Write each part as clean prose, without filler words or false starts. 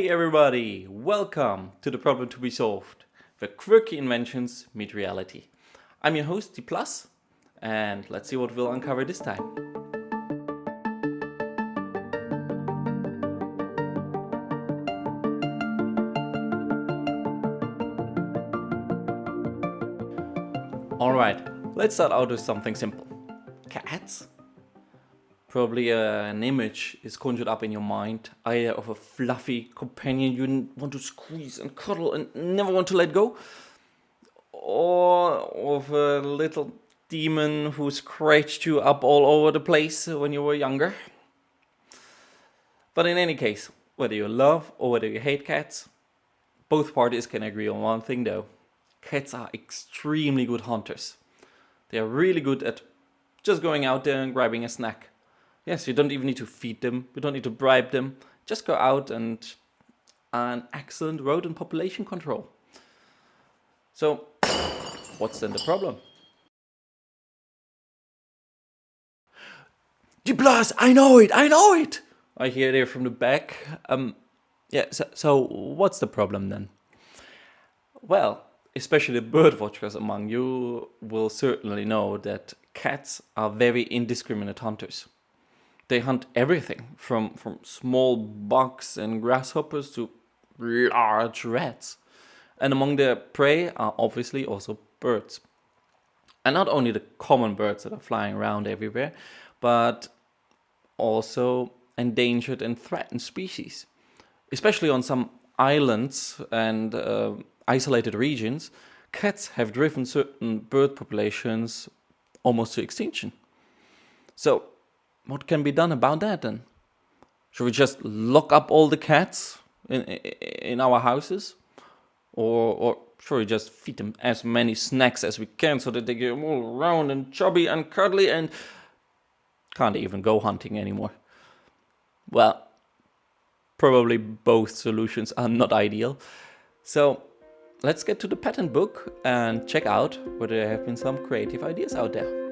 Hey everybody, welcome to the problem to be solved, where quirky inventions meet reality. I'm your host D+, and let's see what we'll uncover this time. Alright, let's start out with something simple. Cats? Probably an image is conjured up in your mind, either of a fluffy companion you want to squeeze and cuddle and never want to let go, or of a little demon who scratched you up all over the place when you were younger. But in any case, whether you love or whether you hate cats, both parties can agree on one thing though. Cats are extremely good hunters. They are really good at just going out there and grabbing a snack. Yes, you don't even need to feed them, you don't need to bribe them. Just go out and an excellent rodent population control. So, what's then the problem? D+, I know it! I hear there from the back. So what's the problem then? Well, especially the bird watchers among you will certainly know that cats are very indiscriminate hunters. They hunt everything from small bugs and grasshoppers to large rats. And among their prey are obviously also birds. And not only the common birds that are flying around everywhere, but also endangered and threatened species. Especially on some islands and isolated regions, cats have driven certain bird populations almost to extinction. So, what can be done about that then? Should we just lock up all the cats in our houses? Or should we just feed them as many snacks as we can so that they get all round and chubby and cuddly and can't even go hunting anymore? Well, probably both solutions are not ideal. So let's get to the patent book and check out whether there have been some creative ideas out there.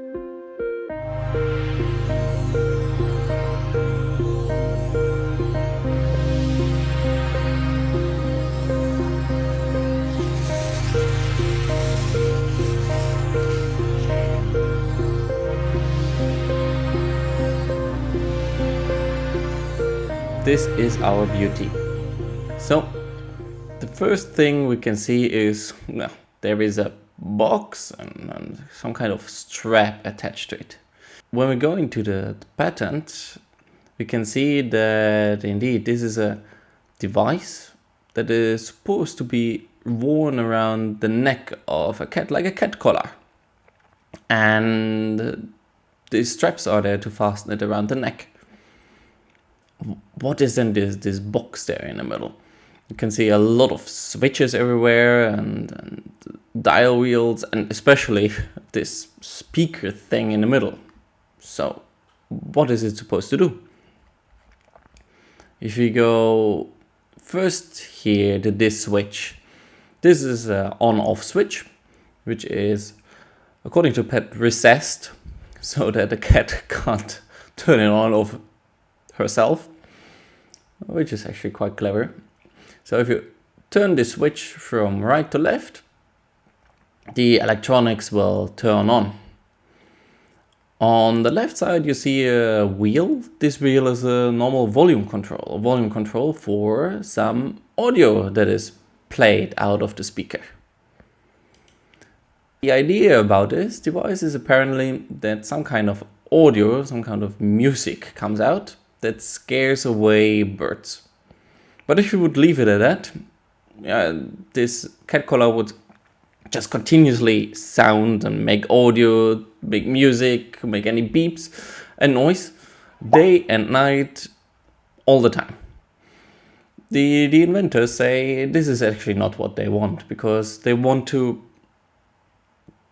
This is our beauty. So, the first thing we can see is, well, there is a box and some kind of strap attached to it. When we go into the patent, we can see that indeed this is a device that is supposed to be worn around the neck of a cat, like a cat collar. And these straps are there to fasten it around the neck. What is then this box there in the middle? You can see a lot of switches everywhere and dial wheels and especially this speaker thing in the middle. So what is it supposed to do? If you go first here to this switch, this is an on-off switch, which is, according to Pet, recessed so that the cat can't turn it on off herself, which is actually quite clever. So if you turn the switch from right to left, the electronics will turn on. On the left side you see a wheel. This wheel is a normal volume control for some audio that is played out of the speaker. The idea about this device is apparently that some kind of audio, some kind of music comes out that scares away birds. But if you would leave it at that, this cat collar would just continuously sound and make audio, make music, make any beeps and noise, day and night, all the time. The inventors say this is actually not what they want, because they want to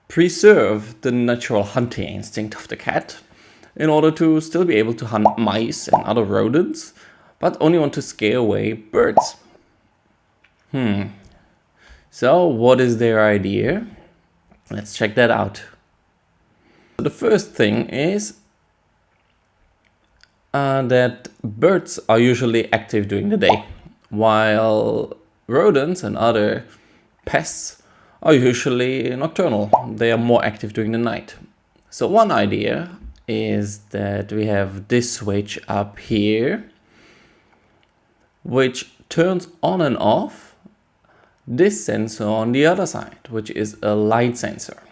preserve the natural hunting instinct of the cat in order to still be able to hunt mice and other rodents, but only want to scare away birds. So what is their idea? Let's check that out. The first thing is that birds are usually active during the day, while rodents and other pests are usually nocturnal. They are more active during the night. So one idea is that we have this switch up here, which turns on and off this sensor on the other side, which is a light sensor.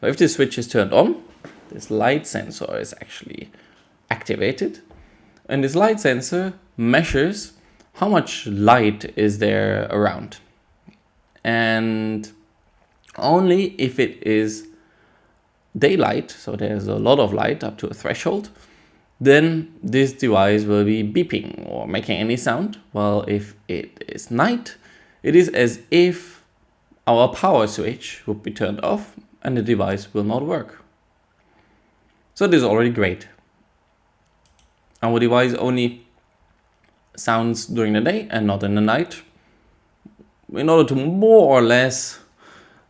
So if this switch is turned on, this light sensor is actually activated, and this light sensor measures how much light is there around. And only if it is daylight, so there's a lot of light up to a threshold, then this device will be beeping or making any sound. While if it is night, it is as if our power switch would be turned off and the device will not work. So this is already great. Our device only sounds during the day and not in the night, in order to more or less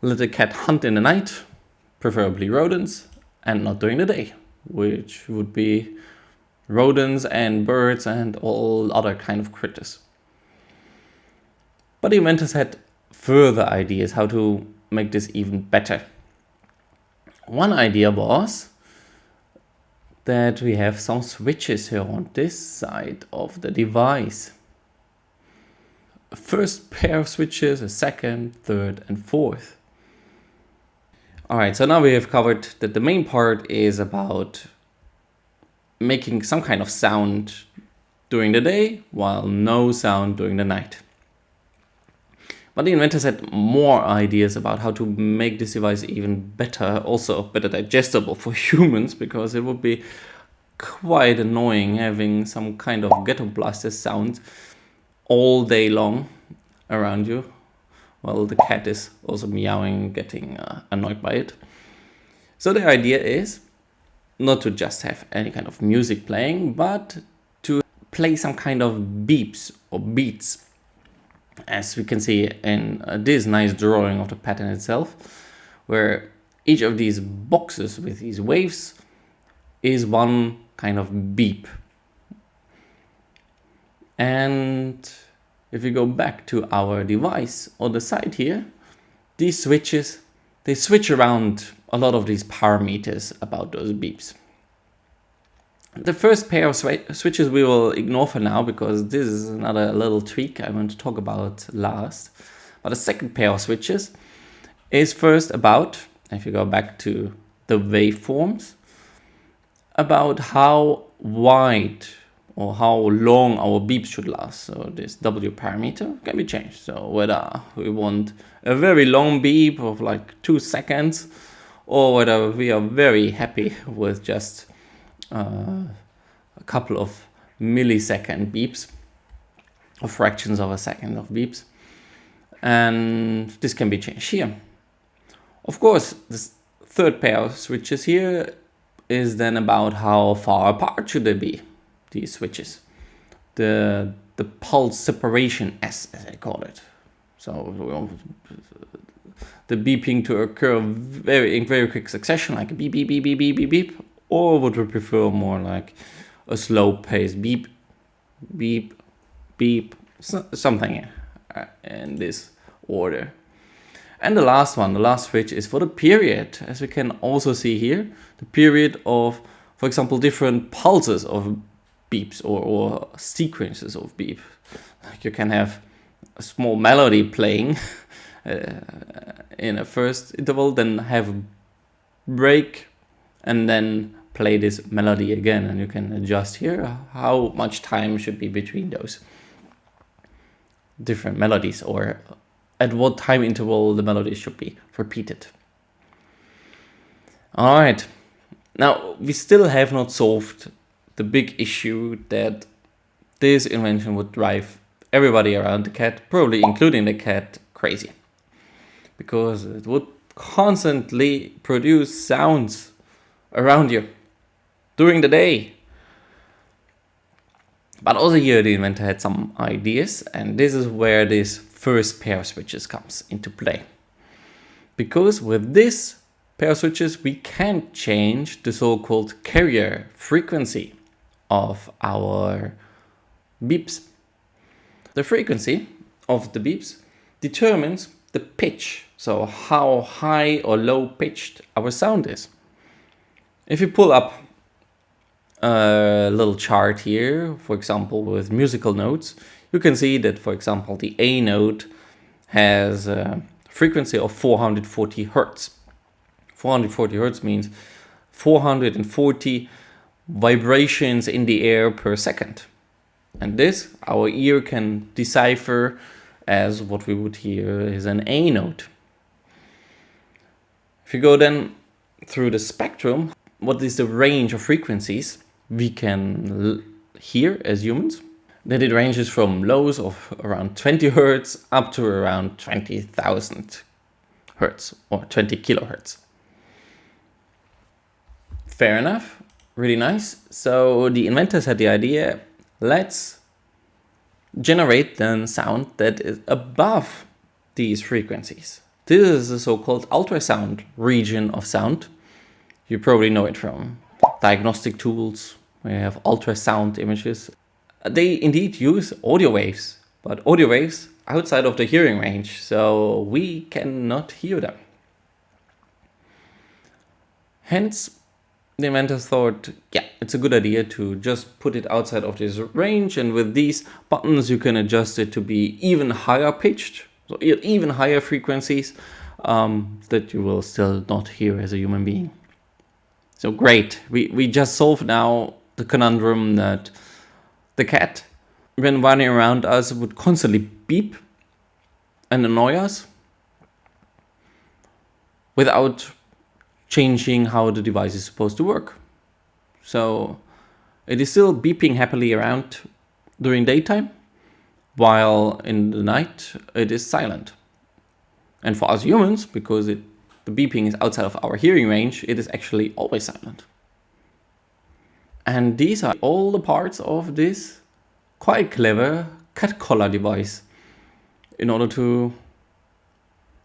let the cat hunt in the night, preferably rodents, and not during the day, which would be rodents and birds and all other kind of critters. But the inventors had further ideas how to make this even better. One idea was that we have some switches here on this side of the device. A first pair of switches, a second, third, and fourth. Alright, so now we have covered that the main part is about making some kind of sound during the day, while no sound during the night. But the inventors had more ideas about how to make this device even better, also better digestible for humans, because it would be quite annoying having some kind of ghetto blaster sound all day long around you, while the cat is also meowing, getting annoyed by it. So the idea is not to just have any kind of music playing, but to play some kind of beeps or beats, as we can see in this nice drawing of the pattern itself, where each of these boxes with these waves is one kind of beep. And if we go back to our device on the side here, these switches, they switch around a lot of these parameters about those beeps. The first pair of switches we will ignore for now, because this is another little tweak I want to talk about last. But the second pair of switches is first about, if you go back to the waveforms, about how wide or how long our beeps should last. So this W parameter can be changed. So whether we want a very long beep of like 2 seconds, or whether we are very happy with just a couple of millisecond beeps, or fractions of a second of beeps. And this can be changed here. Of course, this third pair of switches here is then about how far apart should they be, these switches. The pulse separation S, as I call it. So we want the beeping to occur in very quick succession, like a beep, beep, beep, beep, beep, beep, beep. Or would we prefer more like a slow pace beep, beep, beep, something in this order. And the last one, the last switch, is for the period. As we can also see here, the period of, for example, different pulses of beeps or sequences of beep. Like you can have a small melody playing in a first interval, then have a break, and then play this melody again. And you can adjust here how much time should be between those different melodies, or at what time interval the melody should be repeated. All right, now we still have not solved the big issue that this invention would drive everybody around the cat, probably including the cat, crazy, because it would constantly produce sounds around you during the day. But also here the inventor had some ideas, and this is where this first pair of switches comes into play. Because with this pair of switches we can change the so-called carrier frequency of our beeps. The frequency of the beeps determines the pitch, so how high or low pitched our sound is. If you pull up a little chart here, for example, with musical notes, you can see that, for example, the A note has a frequency of 440 hertz. 440 hertz means 440 vibrations in the air per second. And this, our ear can decipher as what we would hear is an A note. If you go then through the spectrum, what is the range of frequencies we can hear as humans? Then it ranges from lows of around 20 hertz up to around 20,000 hertz or 20 kilohertz. Fair enough, really nice. So the inventors had the idea, let's generate then sound that is above these frequencies. This is the so-called ultrasound region of sound. You probably know it from diagnostic tools where you have ultrasound images. They indeed use audio waves, but audio waves outside of the hearing range, so we cannot hear them. Hence, the inventors thought, yeah, it's a good idea to just put it outside of this range, and with these buttons you can adjust it to be even higher pitched, so even higher frequencies that you will still not hear as a human being. So great, we just solved now the conundrum that the cat, when running around us, would constantly beep and annoy us without changing how the device is supposed to work. So it is still beeping happily around during daytime, while in the night it is silent. And for us humans, because the beeping is outside of our hearing range, it is actually always silent. And these are all the parts of this quite clever cat collar device in order to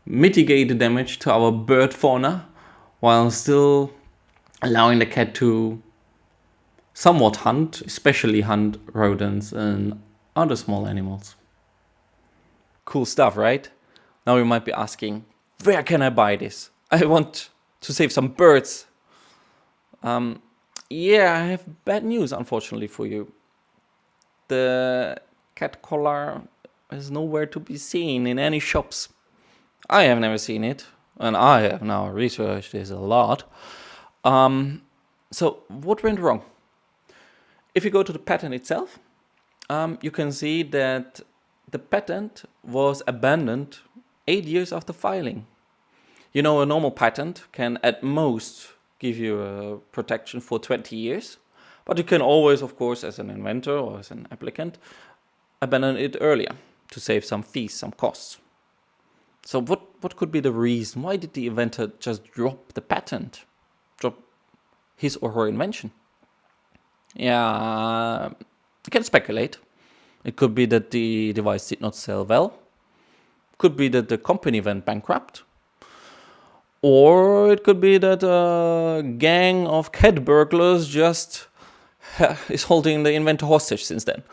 mitigate the damage to our bird fauna while still allowing the cat to somewhat hunt, especially hunt rodents and other small animals. Cool stuff, right? Now you might be asking, where can I buy this? I want to save some birds. Yeah, I have bad news, unfortunately, for you. The cat collar is nowhere to be seen in any shops. I have never seen it, and I have now researched this a lot. So what went wrong? If you go to the patent itself, you can see that the patent was abandoned 8 years after filing. You know, a normal patent can at most give you a protection for 20 years, but you can always, of course, as an inventor or as an applicant, abandon it earlier to save some fees, some costs. So what could be the reason? Why did the inventor just drop the patent? Drop his or her invention? Yeah, you can speculate. It could be that the device did not sell well. Could be that the company went bankrupt. Or it could be that a gang of cat burglars just is holding the inventor hostage since then.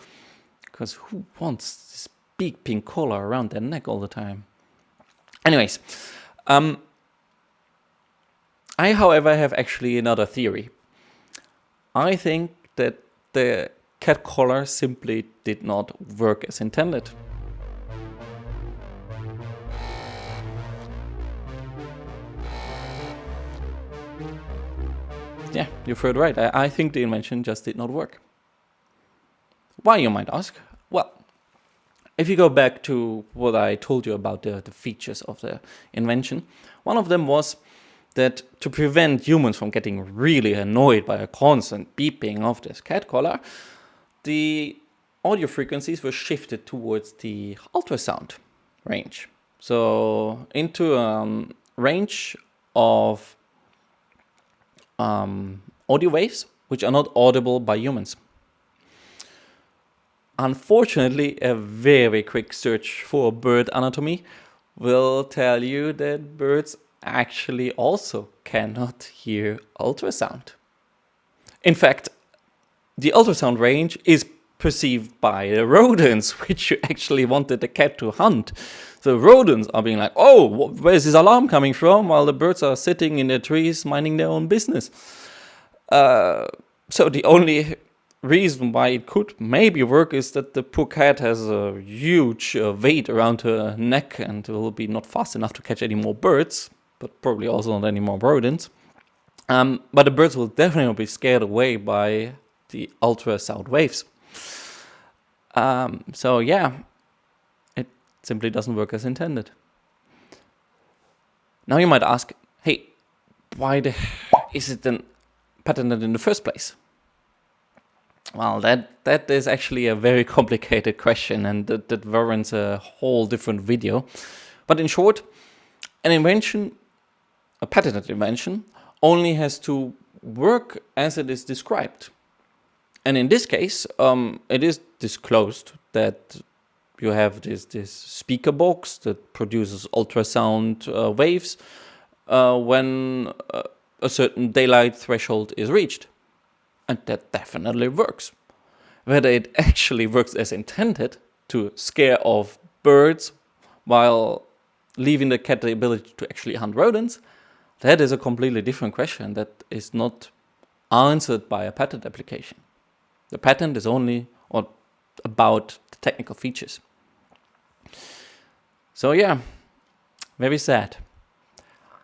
Because who wants this big pink collar around their neck all the time? Anyways, I, however, have actually another theory. I think that the cat collar simply did not work as intended. Yeah, you've heard right. I think the invention just did not work. Why, you might ask? Well, if you go back to what I told you about the features of the invention, one of them was that to prevent humans from getting really annoyed by a constant beeping of this cat collar, the audio frequencies were shifted towards the ultrasound range. So into a range of audio waves which are not audible by humans. Unfortunately, a very quick search for bird anatomy will tell you that birds actually also cannot hear ultrasound. In fact, the ultrasound range is perceived by the rodents, which you actually wanted the cat to hunt. So rodents are being like, oh, where's this alarm coming from? While the birds are sitting in their trees minding their own business. So the only reason why it could maybe work is that the poor cat has a huge weight around her neck and will be not fast enough to catch any more birds, but probably also not any more rodents. But the birds will definitely be scared away by the ultrasound waves. So yeah, it simply doesn't work as intended. Now you might ask, hey, why the heck is it then patented in the first place? Well, that is actually a very complicated question, and that warrants a whole different video. But in short, an invention, a patented invention, only has to work as it is described. And in this case, it is disclosed that you have this speaker box that produces ultrasound waves when a certain daylight threshold is reached. And that definitely works. Whether it actually works as intended to scare off birds while leaving the cat the ability to actually hunt rodents, that is a completely different question that is not answered by a patent application. The patent is only about the technical features. So yeah, very sad.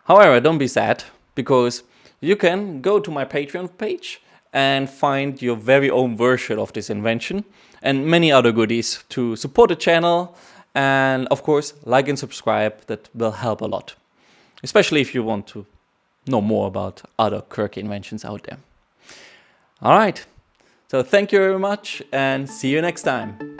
However, don't be sad, because you can go to my Patreon page and find your very own version of this invention and many other goodies to support the channel. And of course, like and subscribe, that will help a lot. Especially if you want to know more about other quirky inventions out there. Alright, so thank you very much and see you next time.